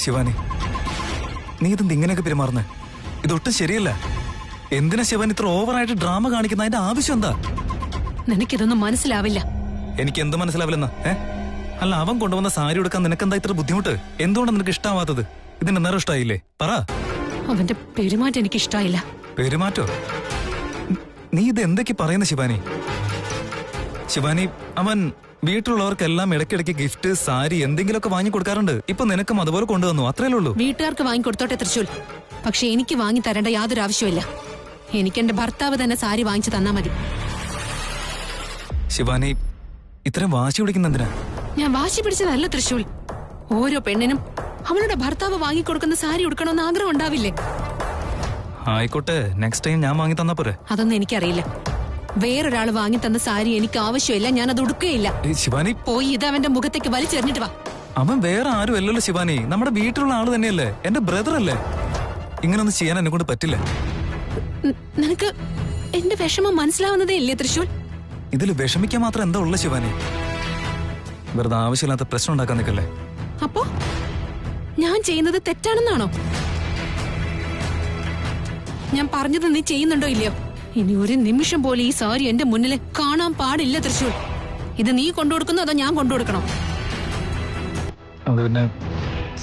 ശിവാനി, നീ ഇതെന്ത് ഇങ്ങനെയൊക്കെ പെരുമാറുന്നേ? ഇതൊട്ടും ശരിയല്ല. എന്തിനാ ശിവാനി ഇത്ര ഓവറായിട്ട് ഡ്രാമ കാണിക്കുന്ന? അതിന്റെ ആവശ്യം എന്താ? നിനക്കിതൊന്നും മനസ്സിലാവില്ല. എനിക്ക് എന്ത് മനസ്സിലാവില്ലെന്നാ? അല്ല, അവൻ കൊണ്ടുവന്ന സാരി എടുക്കാൻ നിനക്കെന്താ ഇത്ര ബുദ്ധിമുട്ട്? എന്തുകൊണ്ടാണ് നിനക്ക് ഇഷ്ടാവാത്തത്? ഇതിന്റെ നേരം ഇഷ്ടായില്ലേ? പറ. അവന്റെ പെരുമാറ്റം എനിക്ക് ഇഷ്ടായില്ല. പെരുമാറ്റോ? നീ ഇത് എന്തൊക്കെ പറയുന്ന ശിവാനി? ശിവാനി, അവൻ വീട്ടിലുള്ളവർക്കെല്ലാം ഇടയ്ക്കിടയ്ക്ക് ഗിഫ്റ്റ്, സാരി എന്തെങ്കിലുമൊക്കെ വാങ്ങി കൊടുക്കാറുണ്ട്. ഇപ്പൊ നിനക്കും അതുപോലെ കൊണ്ടുവന്നു, അത്രയല്ലേ ഉള്ളൂ. വീട്ടുകാർക്ക് വാങ്ങി കൊടുത്തോട്ടെ തൃശൂൽ, പക്ഷെ എനിക്ക് വാങ്ങി തരേണ്ട യാതൊരു ആവശ്യമില്ല. എനിക്ക് എന്റെ ഭർത്താവ് തന്നെ സാരി വാങ്ങിച്ചു തന്നാ മതി. ശിവാനി, ഇത്രയും വാശി പിടിക്കുന്ന എന്തിനാ? ഞാൻ വാശി പിടിച്ചതല്ല തൃശൂൽ. ഓരോ പെണ്ണിനും അവളുടെ ഭർത്താവ് വാങ്ങിക്കൊടുക്കുന്ന സാരി ഉടുക്കണമെന്ന് ആഗ്രഹം ഉണ്ടാവില്ലേ? ആയിക്കോട്ടെ, നെക്സ്റ്റ് ടൈം ഞാൻ വാങ്ങി തന്നാ പോരെ? അതൊന്നും എനിക്കറിയില്ല. വേറൊരാൾ വാങ്ങി തന്ന സാരി എനിക്ക് ആവശ്യമില്ല, ഞാൻ അത് ഉടുക്കുകയില്ല. ശിവാനി, പോയി ഇത് അവന്റെ മുഖത്തേക്ക് വലിച്ചെറിഞ്ഞിട്ട് വാ. അവൻ വേറെ ആരും അല്ലല്ലോ ശിവാനി, നമ്മുടെ വീട്ടിലുള്ള ആള് തന്നെയല്ലേ, എന്റെ ബ്രദർ അല്ലേ. ഇങ്ങനൊന്നും ചെയ്യാൻ എന്നെ കൊണ്ട് പറ്റില്ല. നിനക്ക് എന്റെ വിഷമം മനസ്സിലാവുന്നതേ ഇല്ലേ തൃശൂൽ? ഇതിൽ വിഷമിക്കാൻ മാത്രം എന്താ ഉള്ള ശിവാനി? വെറുതെ ആവശ്യമില്ലാത്ത പ്രശ്നം ഉണ്ടാക്കാൻ നിൽക്കല്ലേ. അപ്പോ ഞാൻ ചെയ്യുന്നത് തെറ്റാണെന്നാണോ? ഞാൻ പറഞ്ഞത് നീ ചെയ്യുന്നുണ്ടോ ഇല്ലയോ? ഇനി ഒരു നിമിഷം പോലെ ഈ സാരി എന്റെ മുന്നിൽ കാണാൻ പാടില്ല തൃശൂൽ. ഇത് നീ കൊണ്ടുകൊടുക്കുന്നോ അതോ ഞാൻ കൊണ്ടുകൊടുക്കണോ?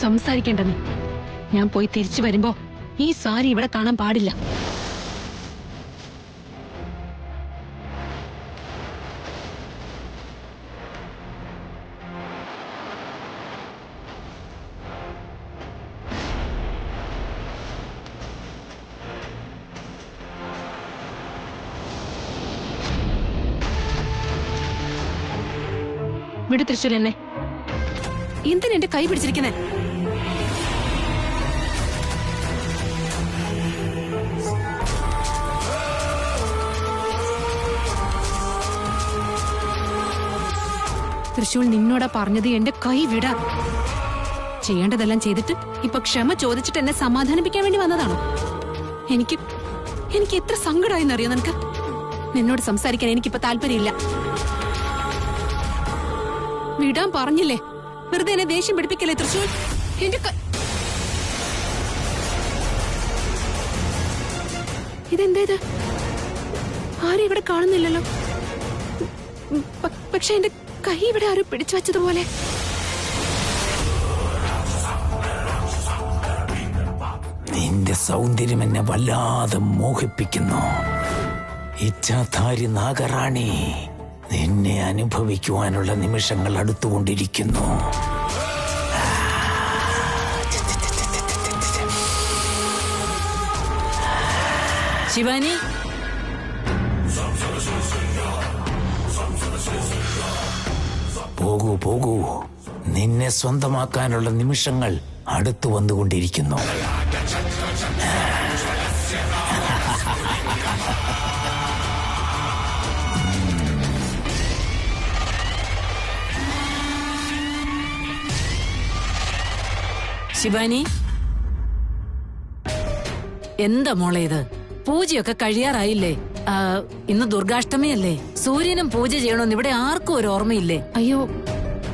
സംസാരിക്കേണ്ട നീ. ഞാൻ പോയി തിരിച്ചു വരുമ്പോ ഈ സാരി ഇവിടെ കാണാൻ പാടില്ല. വിട് തൃശൂൽ എന്നെ. എന്തിനാ എന്റെ കൈ പിടിച്ചിരിക്കുന്നേ? തൃശൂൽ, നിന്നോടാ പറഞ്ഞത് എന്റെ കൈ വിടാ. ചെയ്യേണ്ടതെല്ലാം ചെയ്തിട്ട് ഇപ്പൊ ക്ഷമ ചോദിച്ചിട്ട് എന്നെ സമാധാനിപ്പിക്കാൻ വേണ്ടി വന്നതാണോ? എനിക്ക് എത്ര സങ്കടമായെന്നറിയോ നിനക്ക്? നിന്നോട് സംസാരിക്കാൻ എനിക്കിപ്പോ താല്പര്യമില്ല. വിടാൻ പറഞ്ഞില്ലേ? വെറുതെ എന്നെ ദേഷ്യം പിടിപ്പിക്കല്ലേ തൃശൂൽ. എന്റെ ഇതെന്തേത്? ആരും ഇവിടെ കാണുന്നില്ലല്ലോ. പക്ഷെ എന്റെ കൈ ഇവിടെ ആരും പിടിച്ചു വച്ചതുപോലെ. നിന്റെ സൗന്ദര്യം എന്നെ വല്ലാതെ മോഹിപ്പിക്കുന്നു. ഇച്ഛാധാരി നാഗറാണി, നിന്നെ അനുഭവിക്കുവാനുള്ള നിമിഷങ്ങൾ അടുത്തുകൊണ്ടിരിക്കുന്നു. ശിവാനി, പോകൂ പോകൂ, നിന്നെ സ്വന്തമാക്കാനുള്ള നിമിഷങ്ങൾ അടുത്തു വന്നുകൊണ്ടിരിക്കുന്നു. ശിവാനി, എന്താ മോളെ ഇത്? പൂജയൊക്കെ കഴിയാറായില്ലേ? ഇന്ന് ദുർഗാഷ്ടമിയല്ലേ? സൂര്യനും പൂജ ചെയ്യണമെന്ന് ഇവിടെ ആർക്കും ഒരു ഓർമ്മയില്ലേ? അയ്യോ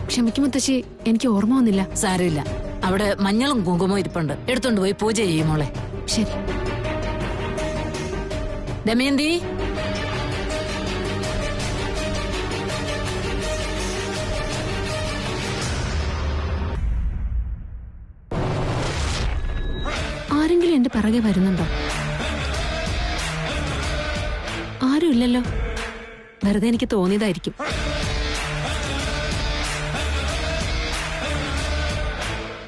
ക്ഷമിക്കും മുത്തശ്ശി, എനിക്ക് ഓർമ്മ വന്നില്ല. സാരമില്ല, അവിടെ മഞ്ഞളും കുങ്കുമവും ഇരിപ്പുണ്ട്, എടുത്തോണ്ട് പോയി പൂജ ചെയ്യും മോളെ. ശരി. ദമയന്തി, ആരെങ്കിലും എന്റെ പിറകെ വരുന്നുണ്ടോ? ആരും ഇല്ലല്ലോ. വെറുതെ എനിക്ക് തോന്നിയതായിരിക്കും.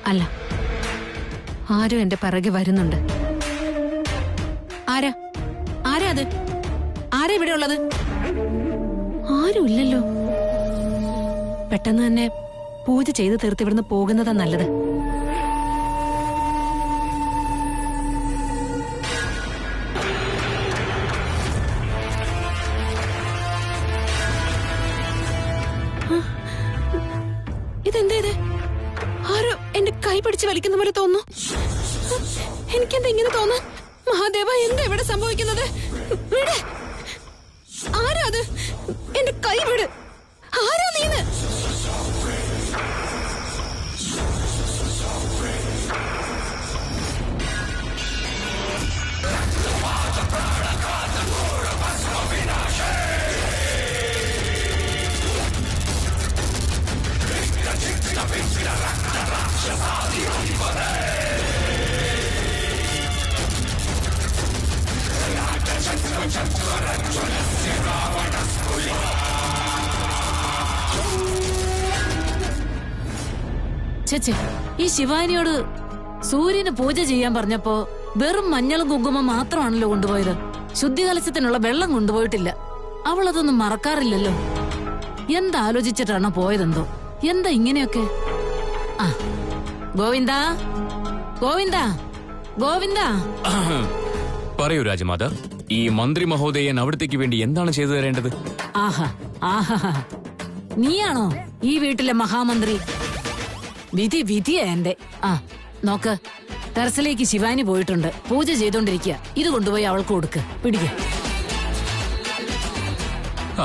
അല്ല, ആരും എന്റെ പിറകെ വരുന്നുണ്ട്. ആരാ അത്? ആരാ ഇവിടെ ഉള്ളത്? ആരും ഇല്ലല്ലോ. പെട്ടെന്ന് തന്നെ പൂജ ചെയ്ത് തീർത്ത് ഇവിടുന്ന് പോകുന്നതാ നല്ലത്. ഇതെന്താ ഇത്? ആരോ എന്റെ കൈ പിടിച്ച് വലിക്കുന്ന പോലെ തോന്നുന്നു. എനിക്കെന്താ ഇങ്ങനെ തോന്നുന്നു? മഹാദേവ, എന്താ ഇവിടെ സംഭവിക്കുന്നത്? വിട്. ആരാ അത്? എന്റെ കൈ വിട്. ആരാ നീന്ന്? ചേച്ചേ, ഈ ശിവാനിയോട് സൂര്യന് പൂജ ചെയ്യാൻ പറഞ്ഞപ്പോ വെറും മഞ്ഞളും കുങ്കുമം മാത്രമാണല്ലോ കൊണ്ടുപോയത്. ശുദ്ധികലശത്തിനുള്ള വെള്ളം കൊണ്ടുപോയിട്ടില്ല. അവൾ അതൊന്നും മറക്കാറില്ലല്ലോ. എന്താലോചിച്ചിട്ടാണോ പോയതെന്തോ? എന്താ ഇങ്ങനെയൊക്കെ? ആ, ഗോവിന്ദ, ഗോവിന്ദ, ഗോവിന്ദ. പറയൂ രാജമാത, ഈ മന്ത്രി മഹോദയൻ അവിടത്തേക്ക് വേണ്ടി എന്താണ് ചെയ്തു തരേണ്ടത്? ആഹാ, ആഹാ, നീയാണോ ഈ വീട്ടിലെ മഹാമന്ത്രി? വിധിയാ എന്റെ. ആ, നോക്ക്, ടെറസിലേക്ക് ശിവാനി പോയിട്ടുണ്ട്. പൂജ ചെയ്തോണ്ടിരിക്കുക. ഇത് കൊണ്ടുപോയി അവൾക്ക് കൊടുക്ക്. പിടിക്ക.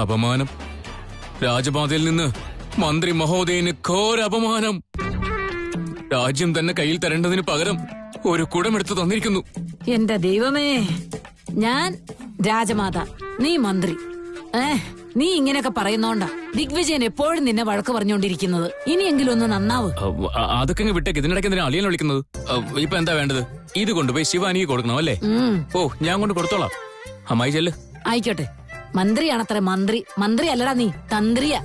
അപമാനം! രാജപാതയിൽ നിന്ന് മന്ത്രി മഹോദയന് ഘോര അപമാനം. രാജ്യം തന്നെ കയ്യിൽ തരേണ്ടതിന് പകരം ഒരു കുടമെടുത്ത് തന്നിരിക്കുന്നു. എന്റെ ദൈവമേ, ഞാൻ രാജമാത, നീ മന്ത്രി. നീ ഇങ്ങനെയൊക്കെ പറയുന്നോണ്ടാ ദിഗ്വിജയൻ എപ്പോഴും നിന്നെ വഴക്ക് പറഞ്ഞുകൊണ്ടിരിക്കുന്നത്. ഇനിയെങ്കിലും ഒന്ന് നന്നാവ്. അതൊക്കെ വിട്ടേക്ക്. ഇതിനിടയ്ക്ക് എന്തിനാ അളിയനെ വിളിക്കുന്നത്? ഇപ്പൊ എന്താ വേണ്ടത്? ഇത് കൊണ്ടുപോയി ശിവാനിക്ക് കൊടുക്കണം അല്ലേ? ഓ, ഞാൻ കൊണ്ട് കൊടുത്തോളാം. അമ്മായി ചെല്ല്. ആയിക്കോട്ടെ. മന്ത്രിയാണത്ര മന്ത്രി. മന്ത്രി അല്ലടാ നീ, തന്ത്രിയാ.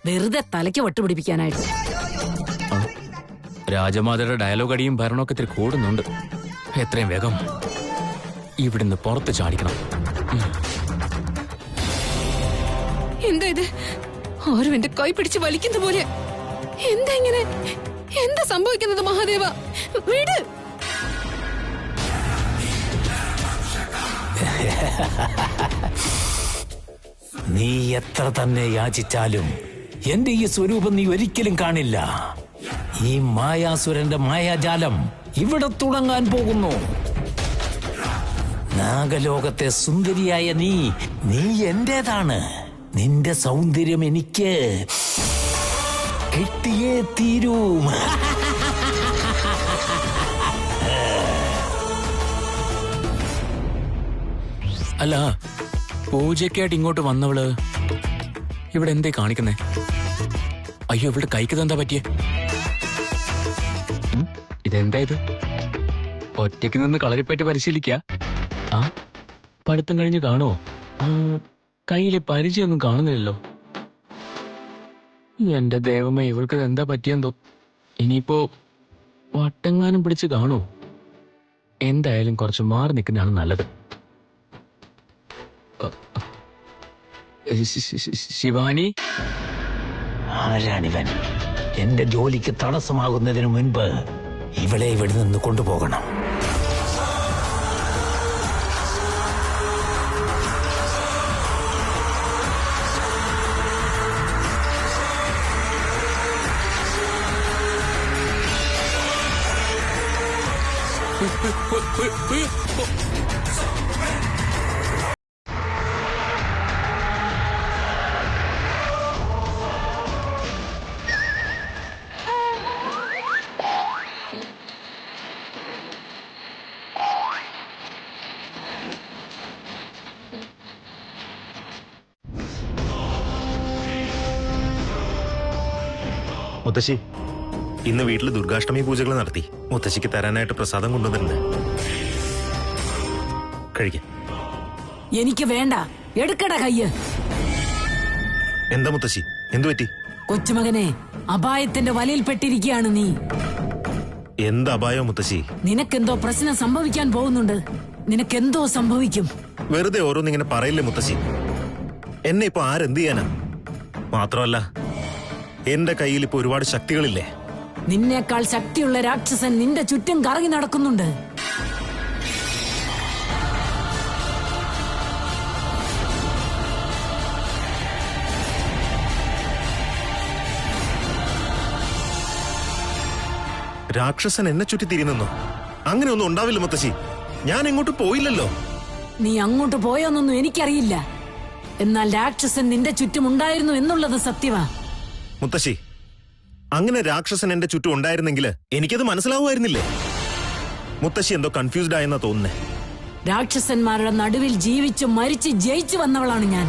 വെറുതെ തലയ്ക്ക് വട്ടുപിടിപ്പിക്കാനായിട്ട്. രാജമാതയുടെ ഡയലോഗ് അടിയും ഭരണമൊക്കെ ഇത്തിരി കൂടുന്നുണ്ട്. എത്രയും വേഗം ഇവിടുന്ന് പുറത്ത് ചാടിക്കണം. എന്താ ഇത്? ആരും എന്റെ കൈ പിടിച്ച് വലിക്കുന്ന പോലെ. എന്താ ഇങ്ങനെ? എന്താ സംഭവിക്കുന്നത് മഹാദേവ? വീട് നീ എത്ര തന്നെ യാചിച്ചാലും എന്റെ ഈ സ്വരൂപം നീ ഒരിക്കലും കാണില്ല. ഈ മായാസുരന്റെ മായാജാലം ഇവിടെ തുടങ്ങാൻ പോകുന്നു. നാഗലോകത്തെ സുന്ദരിയായ നീ എന്റേതാണ്. നിന്റെ സൗന്ദര്യം എനിക്ക് കിട്ടിയേ തീരൂ. അല്ല, പൂജയ്ക്കായിട്ട് ഇങ്ങോട്ട് വന്നവള് ഇവിടെ എന്തേ കാണിക്കുന്നേ? അയ്യോ, ഇവിടെ കൈക്ക് എന്താ പറ്റിയേ? ഇതെന്താ ഇത്? ഒറ്റയ്ക്ക് നിന്ന് കളരിപ്പറ്റി പരിശീലിക്ക? ആ, പഠിത്തം കഴിഞ്ഞ് കാണുമോ? കയ്യിലെ പരിചയമൊന്നും കാണുന്നില്ലല്ലോ. എന്റെ ദൈവമേ, ഇവൾക്ക് എന്താ പറ്റിയെന്തോ? ഇനിയിപ്പോ വട്ടെങ്ങാനും പിടിച്ച് കാണുമോ? എന്തായാലും കുറച്ച് മാറി നിൽക്കുന്നതാണ് നല്ലത്. ശിവാനി, ആരാണിവൻ? എന്റെ ജോലിക്ക് തടസ്സമാകുന്നതിന് മുൻപ് ഇവളെ ഇവിടെ നിന്ന് കൊണ്ടുപോകണം. മുത്തശ്ശി, ഇന്ന് വീട്ടിൽ ദുർഗാഷ്ടമി പൂജകൾ നടത്തി. മുത്തശ്ശിക്ക് തരാനായിട്ട് പ്രസാദം കൊണ്ടുവന്നിട്ടുണ്ട്. കഴിക്കാം. എനിക്ക് വേണ്ട. എടുക്കട കയ്യ്. എന്താ മുത്തശ്ശി, എന്തു പറ്റി? കൊച്ചുമകനെ, അപായത്തിന്റെ വലയിൽപ്പെട്ടിരിക്കുകയാണ് നീ. എന്ത് അപായോ മുത്തശ്ശി? നിനക്കെന്തോ പ്രശ്നം സംഭവിക്കാൻ പോകുന്നുണ്ട്. നിനക്കെന്തോ സംഭവിക്കും. വെറുതെ ഓരോന്നിങ്ങനെ പറയില്ലേ മുത്തശ്ശി. എന്നെ ഇപ്പൊ ആരെന്ത് ചെയ്യാനാ? മാത്രമല്ല, എന്റെ കയ്യിൽ ഇപ്പൊ ഒരുപാട് ശക്തികളില്ലേ. നിന്നേക്കാൾ ശക്തിയുള്ള രാക്ഷസൻ നിന്റെ ചുറ്റും കറങ്ങി നടക്കുന്നുണ്ട്. രാക്ഷസൻ എന്നെ ചുറ്റി തിരിയുന്നോ? അങ്ങനെ ഒന്നും ഉണ്ടാവില്ല മുത്തശ്ശി. ഞാൻ എങ്ങോട്ട് പോയില്ലല്ലോ. നീ അങ്ങോട്ട് പോയോന്നൊന്നും എനിക്കറിയില്ല. എന്നാൽ രാക്ഷസൻ നിന്റെ ചുറ്റും ഉണ്ടായിരുന്നു എന്നുള്ളത് സത്യമാ. മുത്തശ്ശി, അങ്ങനെ രാക്ഷസൻ എന്റെ ചുറ്റും ഉണ്ടായിരുന്നെങ്കിൽ എനിക്കത് മനസ്സിലാവുമായിരുന്നില്ലേ? മുത്തശ്ശി എന്തോ കൺഫ്യൂസ്ഡ് ആയെന്നാ തോന്നുന്നേ. രാക്ഷസന്മാരുടെ നടുവിൽ ജീവിച്ചു മരിച്ച് ജയിച്ചു വന്നവളാണ് ഞാൻ.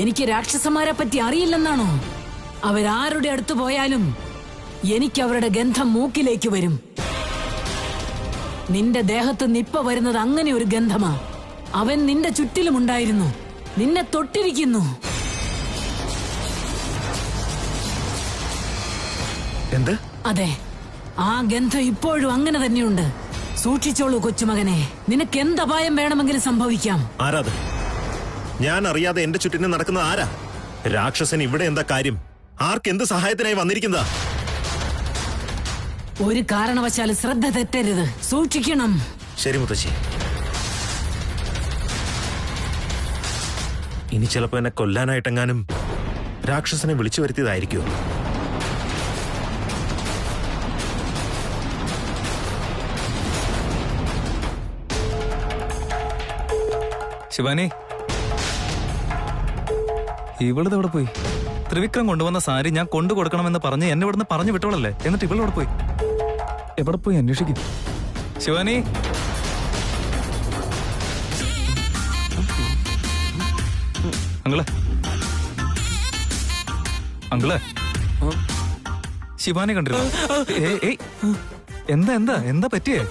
എനിക്ക് രാക്ഷസന്മാരെ പറ്റി അറിയില്ലെന്നാണോ? അവരാരുടെ അടുത്ത് പോയാലും എനിക്ക് അവരുടെ ഗന്ധം മൂക്കിലേക്ക് വരും. നിന്റെ ദേഹത്ത് നിപ്പ വരുന്നത് അങ്ങനെ ഒരു ഗന്ധമാ. അവൻ നിന്റെ ചുറ്റിലുമുണ്ടായിരുന്നു. നിന്നെ തൊട്ടിരിക്കുന്നു. എന്ത്? അതെ, ആ ഗന്ധം ഇപ്പോഴും അങ്ങനെ തന്നെയുണ്ട്. സൂക്ഷിച്ചോളൂ കൊച്ചുമകനെ, നിനക്ക് എന്ത് അപായം വേണമെങ്കിലും സംഭവിക്കാം. ആരാത്? ഞാൻ അറിയാതെ എന്റെ ചുറ്റിനും നടക്കുന്ന ആരാ? രാക്ഷസൻ ഇവിടെ എന്താ കാര്യം? ആർക്കെന്ത് സഹായത്തിനായി വന്നിരിക്കുന്നതാ? ഒരു കാരണവശാലും ശ്രദ്ധ തെറ്റരുത്, സൂക്ഷിക്കണം. ശരി മുത്തശ്ശി. ഇനി ചിലപ്പോ എന്നെ കൊല്ലാനായിട്ടെങ്ങാനും രാക്ഷസനെ വിളിച്ചു വരുത്തിയതായിരിക്കുമോ? ശിവാനി, ഇവളിത് എവിടെ പോയി? ത്രിവിക്രം കൊണ്ടുവന്ന സാരി ഞാൻ കൊണ്ടു കൊടുക്കണമെന്ന് പറഞ്ഞ് എന്നെ ഇവിടുന്ന് പറഞ്ഞു വിട്ടോളല്ലേ. എന്നിട്ട് ഇവളെവിടെ പോയി? എവിടെ പോയി അന്വേഷിക്കും? ശിവാനി, അങ്കിളെ, അങ്കിളെ, ശിവാനി കണ്ടിരുന്നു? എന്താ എന്താ എന്താ പറ്റിയേ?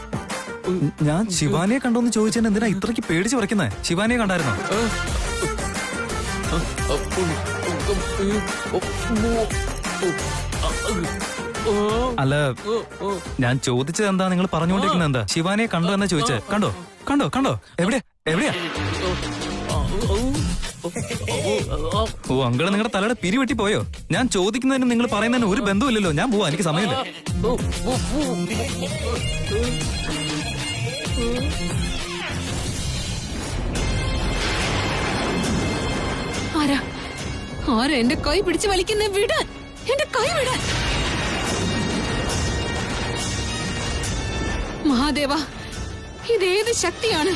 ഞാൻ ശിവാനിയെ കണ്ടോന്ന് ചോദിച്ചതിന് എന്തിനാ ഇത്രയ്ക്ക് പേടിച്ച് പറിക്കുന്നേ? ശിവാനിയെ കണ്ടായിരുന്നോ? അല്ല, ഞാൻ ചോദിച്ചത് എന്താ, നിങ്ങൾ പറഞ്ഞുകൊണ്ടിരിക്കുന്നത് എന്താ? ശിവാനിയെ കണ്ടോ എന്നാ ചോദിച്ചേ. കണ്ടോ കണ്ടോ കണ്ടോ? എവിടെയാ എവിടെയാ? ഓ അങ്കിള്, നിങ്ങളുടെ തലയുടെ പിരിവെട്ടി പോയോ? ഞാൻ ചോദിക്കുന്നതിന് നിങ്ങൾ പറയുന്നതിന് ഒരു ബന്ധമില്ലല്ലോ. ഞാൻ പോവാ, എനിക്ക് സമയമില്ല. ആരാ ആരാ എന്റെ കൈ പിടിച്ച് വലിക്കുന്ന? വിടാൻ, എന്റെ കൈ വിടാൻ. മഹാദേവ, ഇതേത് ശക്തിയാണ്?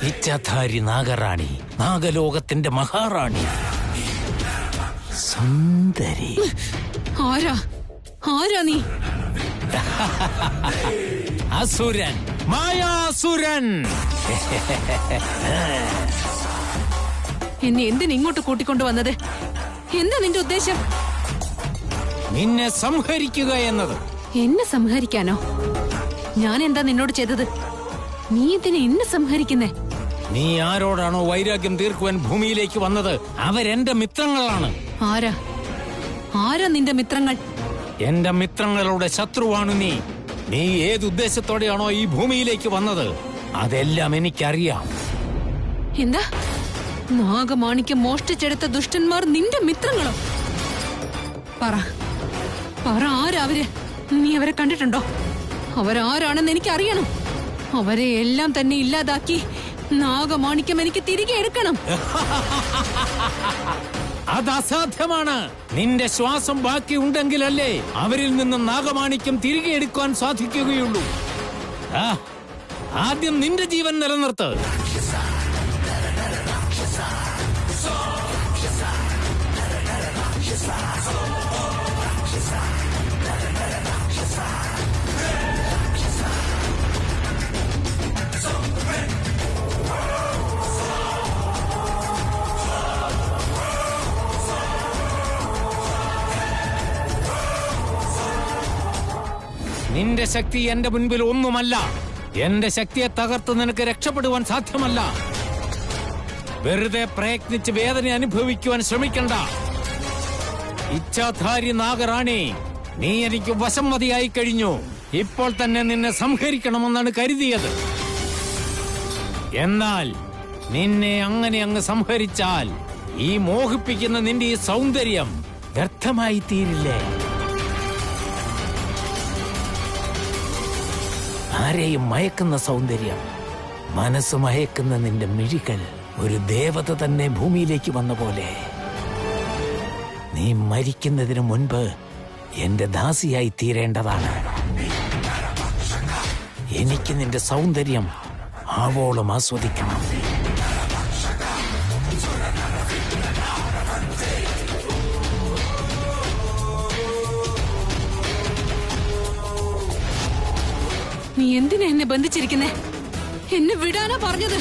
ഇച്ഛാധാരി നാഗറാണി, നാഗലോകത്തിന്റെ മഹാറാണി, സുന്ദരി. ആരാ ആരാ നീ? അസുരൻ, മായാസുരൻ. എന്നെ എന്തിന് ഇങ്ങോട്ട് കൂട്ടിക്കൊണ്ടുവന്നത്? എന്താ നിന്റെ ഉദ്ദേശം? നിന്നെ സംഹരിക്കുക എന്നത്. എന്നെ സംഹരിക്കാനോ? ഞാൻ എന്താ നിന്നോട് ചെയ്തത്? നീ ഇതിനെ എന്നെ സംഹരിക്കുന്നേ? നീ ആരോടാണോ വൈരാഗ്യം തീർക്കുവാൻ ഭൂമിയിലേക്ക് വന്നത്, അവരെന്റെ മിത്രങ്ങളാണ്. ആരാ ആരാ നിന്റെ മിത്രങ്ങൾ? എന്റെ മിത്രങ്ങളുടെ ശത്രുവാണ് നീ. നീ ഏതുദ്ദേശത്തോടെയാണോ ഈ ഭൂമിയിലേക്ക് വന്നത്, അതെല്ലാം എനിക്കറിയാം. എന്താ? നാഗമാണിക്യം മോഷ്ടിച്ചെടുത്ത ദുഷ്ടന്മാർ നിന്റെ മിത്രങ്ങളോ? പറ പറ, ആരാവര്? നീ അവരെ കണ്ടിട്ടുണ്ടോ? അവരാരാണെന്ന് എനിക്ക് അറിയണം. അവരെ എല്ലാം തന്നെ ഇല്ലാതാക്കി നാഗമാണിക്യം എനിക്ക് തിരികെ എടുക്കണം. അത് അസാധ്യമാണ്. നിന്റെ ശ്വാസം ബാക്കി ഉണ്ടെങ്കിലല്ലേ അവരിൽ നിന്ന് നാഗമാണിക്യം തിരികെ എടുക്കാൻ സാധിക്കുകയുള്ളൂ. ആദ്യം നിന്റെ ജീവൻ നിലനിർത്ത്. നിന്റെ ശക്തി എന്റെ മുൻപിൽ ഒന്നുമല്ല. എന്റെ ശക്തിയെ തകർത്ത് നിനക്ക് രക്ഷപ്പെടുവാൻ സാധ്യമല്ല. വെറുതെ പ്രയത്നിച്ച് വേദന അനുഭവിക്കുവാൻ ശ്രമിക്കണ്ട. ഇച്ഛാധാരി നാഗറാണി, നീ എനിക്ക് വശംവതിയായി കഴിഞ്ഞു. ഇപ്പോൾ തന്നെ നിന്നെ സംഹരിക്കണമെന്നാണ് കരുതിയത്. എന്നാൽ നിന്നെ അങ്ങനെ അങ്ങ് സംഹരിച്ചാൽ ഈ മോഹിപ്പിക്കുന്ന നിന്റെ ഈ സൗന്ദര്യം വ്യർത്ഥമായി തീരില്ലേ? ആരെയും മയക്കുന്ന സൗന്ദര്യം, മനസ്സ് മയക്കുന്ന നിന്റെ മിഴികൾ ഒരു ദേവത തന്നെ ഭൂമിയിലേക്ക് വന്ന പോലെ. നീ മരിക്കുന്നതിന് മുൻപ് എന്റെ ദാസിയായി തീരേണ്ടതാണ്. എനിക്ക് നിന്റെ സൗന്ദര്യം ആവോളം ആസ്വദിക്കണം. നീ എന്തിനാ എന്നെ ബന്ധിച്ചിരിക്കുന്നേ? എന്നെ വിടാനാ പറഞ്ഞത്?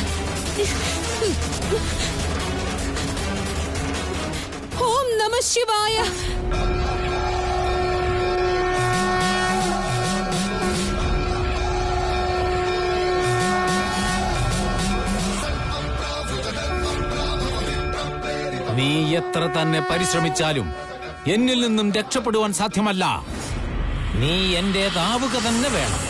ഓം നമഃ ശിവായ. എത്ര തന്നെ പരിശ്രമിച്ചാലും എന്നിൽ നിന്നും രക്ഷപ്പെടുവാൻ സാധ്യമല്ല. നീ എന്റേതാവുക തന്നെ വേണം.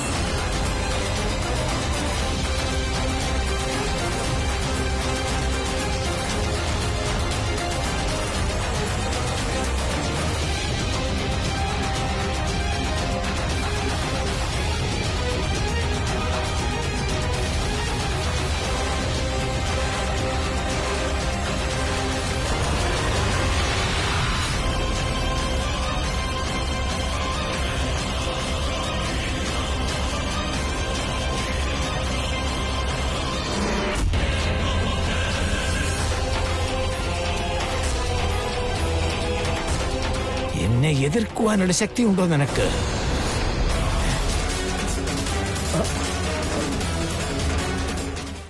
എന്നെ എതിർക്കുവാനുള്ള ശക്തിയുണ്ടോ നിനക്ക്?